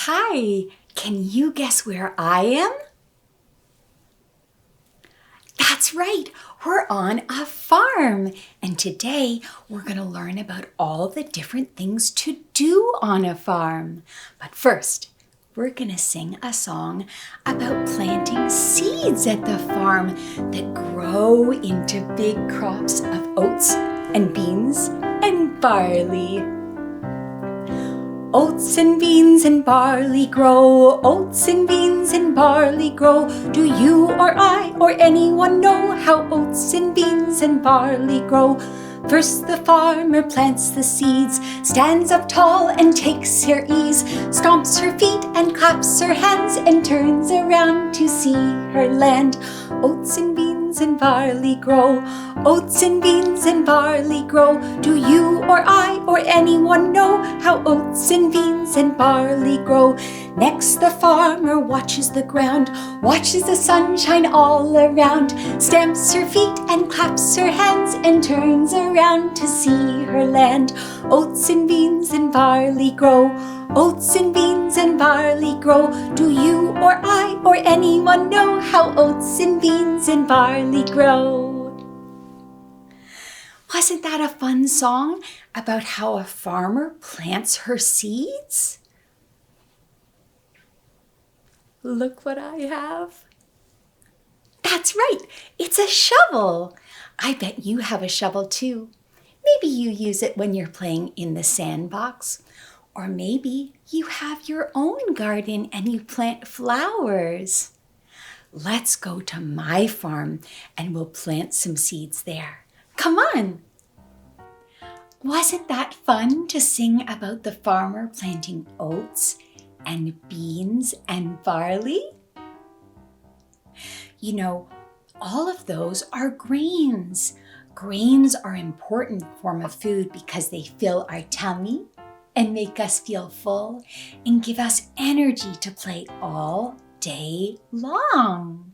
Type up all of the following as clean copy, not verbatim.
Hi, can you guess where I am? That's right, we're on a farm, and today we're going to learn about all the different things to do on a farm. But first, we're going to sing a song about planting seeds at the farm that grow into big crops of oats and beans and barley. Oats and beans and barley grow, oats and beans and barley grow. Do you or I or anyone know how oats and beans and barley grow? First the farmer plants the seeds, stands up tall and takes her ease, stomps her feet and claps her hands and turns around to see her land. Oats and beans and barley grow, oats and beans and barley grow. Do you or I or anyone know how oats and beans and barley grow? Next the farmer watches the ground, watches the sunshine all around, stamps her feet and claps her hands and turns around to see her land. Oats and beans and barley grow, oats and beans and barley grow. Do you or I or anyone know how oats and beans and barley grow? Wasn't that a fun song about how a farmer plants her seeds? Look what I have. That's right, it's a shovel. I bet you have a shovel too. Maybe you use it when you're playing in the sandbox, or maybe you have your own garden and you plant flowers. Let's go to my farm and we'll plant some seeds there. Come on. Wasn't that fun to sing about the farmer planting oats and beans and barley? You know, all of those are grains. Grains are an important form of food because they fill our tummy and make us feel full and give us energy to play all day long.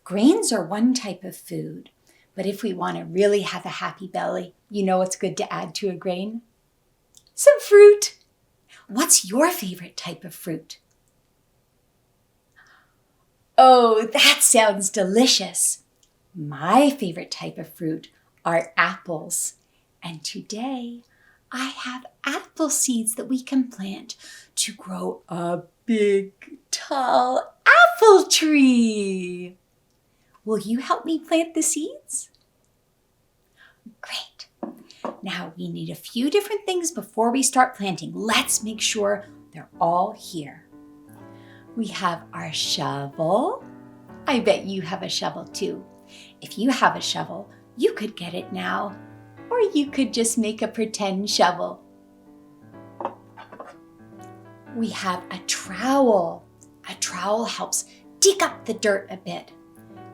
Grains are one type of food, but if we want to really have a happy belly, you know what's good to add to a grain? Some fruit. What's your favorite type of fruit? Oh, that sounds delicious. My favorite type of fruit are apples. And today I have apple seeds that we can plant to grow a big, tall apple tree. Will you help me plant the seeds? Great. Now we need a few different things before we start planting. Let's make sure they're all here. We have our shovel. I bet you have a shovel too. If you have a shovel, you could get it now, or you could just make a pretend shovel. We have a trowel. A trowel helps dig up the dirt a bit.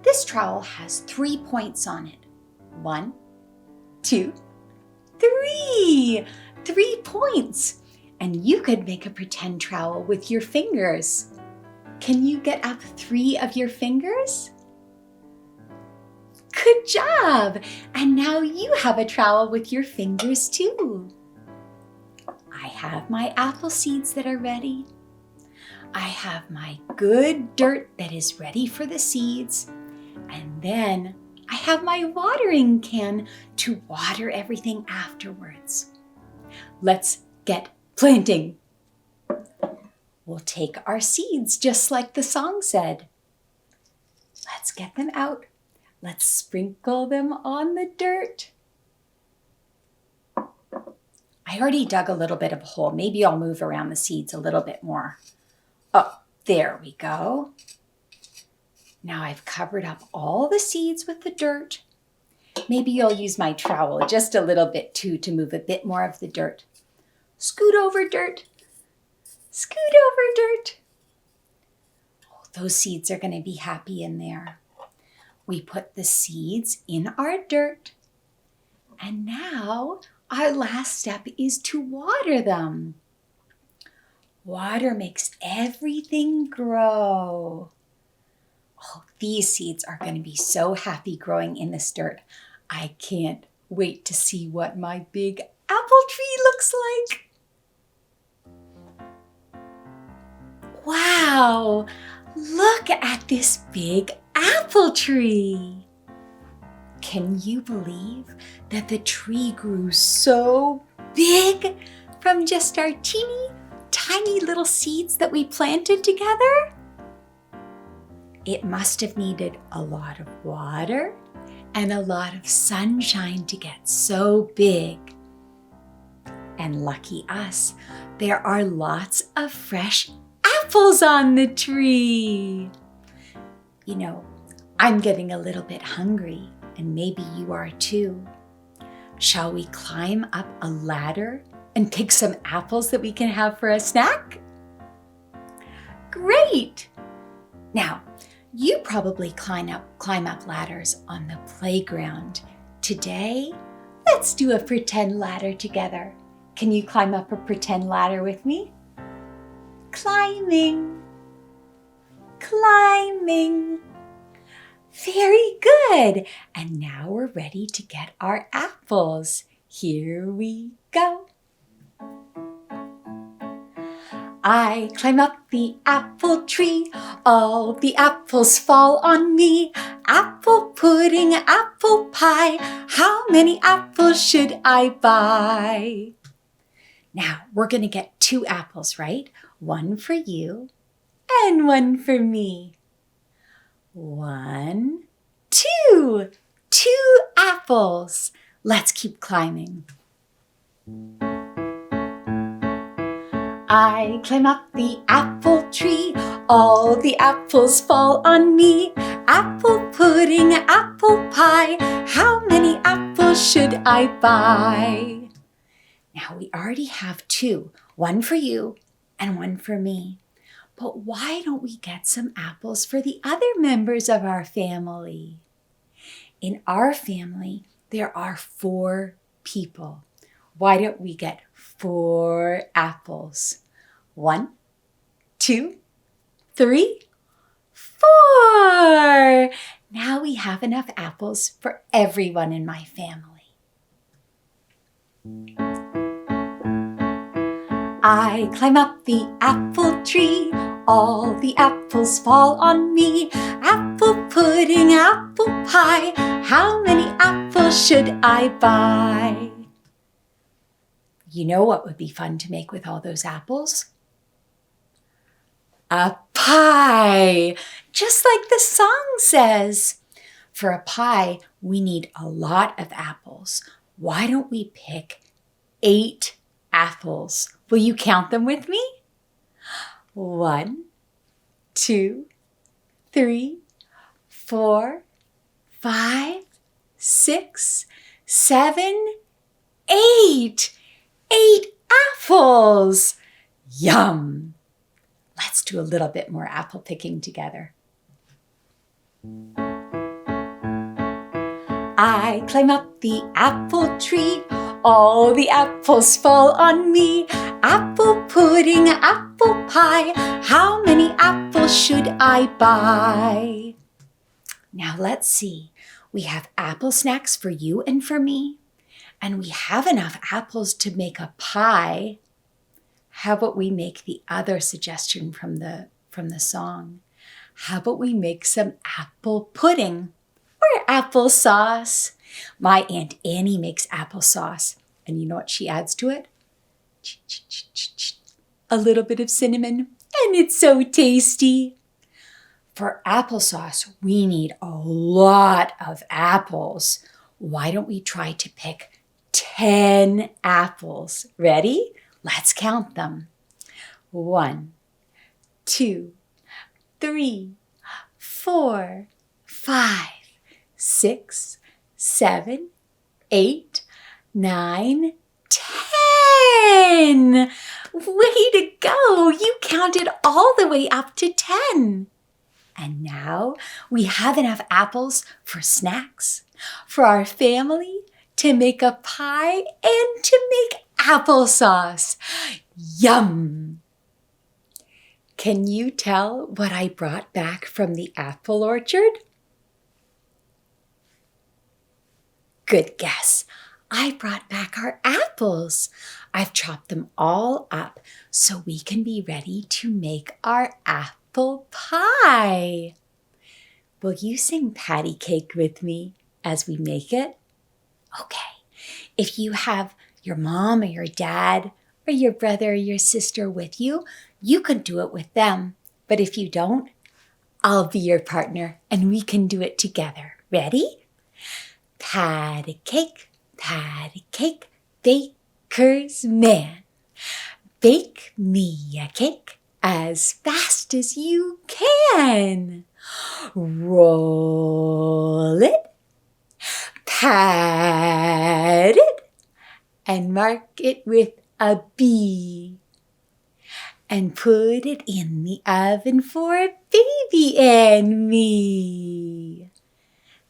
This trowel has 3 points on it. 1, 2, 3. 3 points. And you could make a pretend trowel with your fingers. Can you get up 3 of your fingers? Good job! And now you have a trowel with your fingers too. I have my apple seeds that are ready. I have my good dirt that is ready for the seeds. And then I have my watering can to water everything afterwards. Let's get planting. We'll take our seeds just like the song said. Let's get them out. Let's sprinkle them on the dirt. I already dug a little bit of a hole. Maybe I'll move around the seeds a little bit more. Oh, there we go. Now I've covered up all the seeds with the dirt. Maybe I'll use my trowel just a little bit too to move a bit more of the dirt. Scoot over, dirt. Scoot over, dirt. Oh, those seeds are going to be happy in there. We put the seeds in our dirt. And now our last step is to water them. Water makes everything grow. Oh, these seeds are going to be so happy growing in this dirt. I can't wait to see what my big apple tree looks like. Wow! Look at this big apple tree. Can you believe that the tree grew so big from just our teeny tiny little seeds that we planted together? It must have needed a lot of water and a lot of sunshine to get so big. And lucky us, there are lots of fresh apples on the tree. You know, I'm getting a little bit hungry, and maybe you are too. Shall we climb up a ladder and pick some apples that we can have for a snack? Great! Now, you probably climb up ladders on the playground. Today, let's do a pretend ladder together. Can you climb up a pretend ladder with me? Climbing, climbing. Very good. And now we're ready to get our apples. Here we go. I climb up the apple tree, all the apples fall on me. Apple pudding, apple pie, how many apples should I buy? Now, we're going to get 2 apples, right? One for you and one for me. 1, 2. 2 apples. Let's keep climbing. I climb up the apple tree, all the apples fall on me. Apple pudding, apple pie, how many apples should I buy? Now we already have 2, one for you and one for me. But why don't we get some apples for the other members of our family? In our family, there are 4 people. Why don't we get 4 apples? 1, 2, 3, 4. Now we have enough apples for everyone in my family. I climb up the apple tree, all the apples fall on me. Apple pudding, apple pie, how many apples should I buy? You know what would be fun to make with all those apples? A pie, just like the song says. For a pie, we need a lot of apples. Why don't we pick 8 apples? Will you count them with me? 1, 2, 3, 4, 5, 6, 7, 8. 8 apples. Yum! Let's do a little bit more apple picking together. I climb up the apple tree, all the apples fall on me. Apple pudding, apple pie, how many apples should I buy? Now let's see. We have apple snacks for you and for me, and we have enough apples to make a pie. How about we make the other suggestion from the song? How about we make some apple pudding or applesauce? My Aunt Annie makes applesauce, and you know what she adds to it? A little bit of cinnamon, and it's so tasty. For applesauce, we need a lot of apples. Why don't we try to pick 10 apples? Ready? Let's count them. 1, 2, 3, 4, 5, 6, 7, 8, 9, 10. Way to go! You counted all the way up to 10. And now we have enough apples for snacks, for our family, to make a pie, and to make applesauce. Yum! Can you tell what I brought back from the apple orchard? Good guess. I brought back our apples. I've chopped them all up so we can be ready to make our apple apple pie. Will you sing patty cake with me as we make it? Okay. If you have your mom or your dad or your brother or your sister with you, you can do it with them. But if you don't, I'll be your partner and we can do it together. Ready? Patty cake, baker's man. Bake me a cake as fast as you can. Roll it, pat it, and mark it with a B. And put it in the oven for baby and me.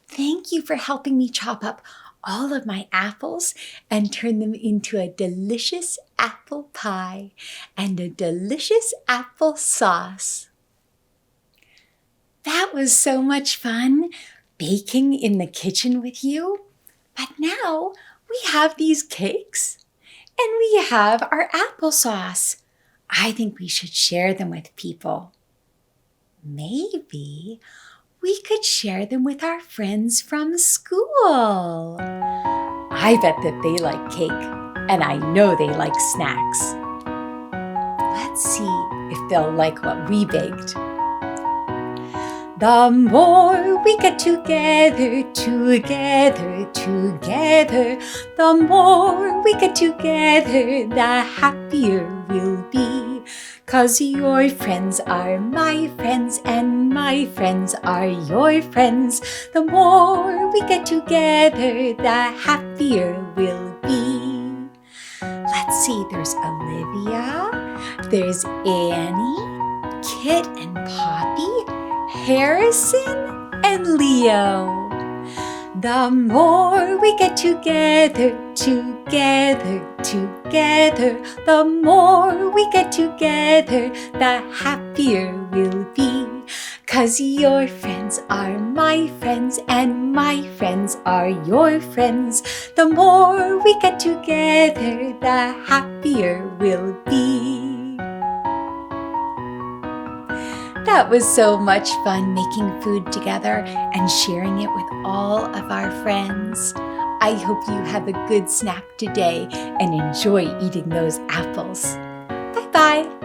Thank you for helping me chop up all of my apples and turn them into a delicious apple pie and a delicious apple sauce. That was so much fun baking in the kitchen with you. But now we have these cakes and we have our applesauce. I think we should share them with people. Maybe we could share them with our friends from school. I bet that they like cake, and I know they like snacks. Let's see if they'll like what we baked. The more we get together, the more we get together, the happier we'll be. 'Cause your friends are my friends and my friends are your friends. The more we get together, the happier we'll be. Let's see, there's Olivia, there's Annie, Kit and Poppy, Harrison and Leo. The more we get together, the more we get together, the happier we'll be. 'Cause your friends are my friends and my friends are your friends. The more we get together, the happier we'll be. That was so much fun making food together and sharing it with all of our friends. I hope you have a good snack today and enjoy eating those apples. Bye-bye.